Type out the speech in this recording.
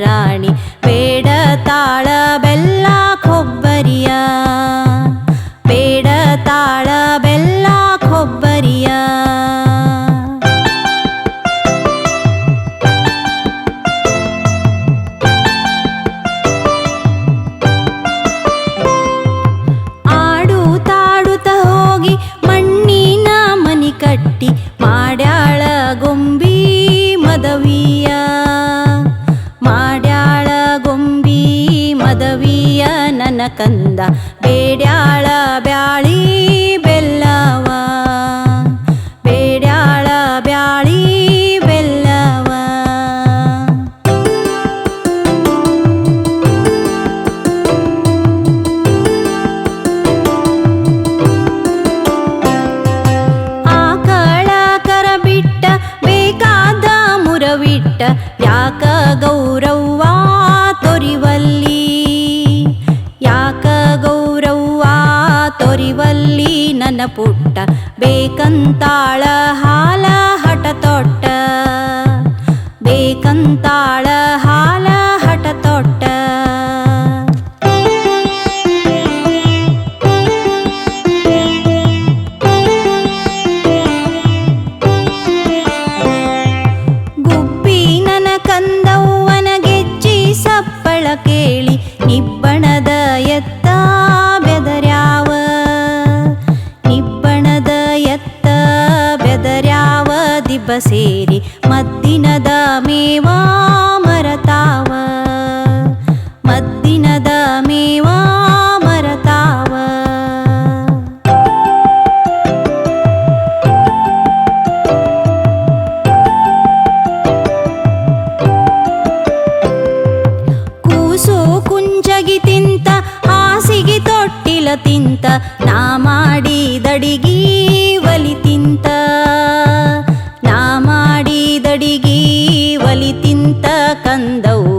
ರಾಣಿ ಬೇಡ ತಾಳ ಬೆಲ್ಲ ಕೊಬ್ಬರಿಯ ಬೇಡ ತಾಳ ಬೆಲ್ಲ ಕೊಬ್ಬರಿಯ ಆಡುತ್ತಾಡುತ್ತ ಹೋಗಿ ಮಣ್ಣಿನ ಮನಿ ಕಟ್ಟಿ ಮಾಡ್ಯಾಳ ಗೊಂಬಿ ಮದವಿಯ ಮಾಡ್ಯಾಳ ಗೊಂಬಿ ಮದವಿಯ ನನ್ನ ಕಂದ ಬೇಡ್ಯಾಳ ಬ್ಯಾಳಿ ಬೆಲ್ಲವ ಬೇಡ್ಯಾಳ ಬ್ಯಾಳಿ ಬೆಲ್ಲವ ಆಕಳ ಕರ ಬಿಟ್ಟ ಬೇಕಾದ ಮುರವಿಟ್ಟ ಯಾಕ ಗೌರವ್ವ ತೊರಿವಲ್ಲಿ ಯಾಕ ಗೌರವ್ವ ತೊರಿವಲ್ಲಿ ನನ್ನ ಪುಟ್ಟ ಬೇಕಂತಾಳ ಹಾಲ ಹಠ ತೊಟ್ಟ ಬೇಕಂತಾಳ ಹಾಲ ಹಠ ತೊಟ್ಟ ಗುಬ್ಬಿ ನನ್ನ ಕಂದವ್ವನ ಗೆಜ್ಜಿ ಸಪ್ಪಳ ಕೇಳಿ ನಿಬ್ಬಣದ ಎತ್ತ ಬೆದರ್ಯಾವ ನಿಬ್ಬಣದ ಎತ್ತ ಬೆದರ್ಯಾವ ದಿಬ್ಬ ಸೇರಿ ಮದ್ದಿನದ ಮೇವಾ ಮರತಾವ ಮದ್ದಿನದ ಮೇವಾ ಮರತಾವ ಕೂಸು ಕುಂಜಗಿ ತಿಂತ ಹಾಸಿಗೆ ತೊಟ್ಟಿಲ ತಿಂತ ನಾ ಮಾಡಿದಡಿಗಿ ಒಲಿ ತಿಂತ ನಾ ಮಾಡಿದಡಿಗಿ ಒಲಿ ತಿಂತ ಕಂದವ್ವ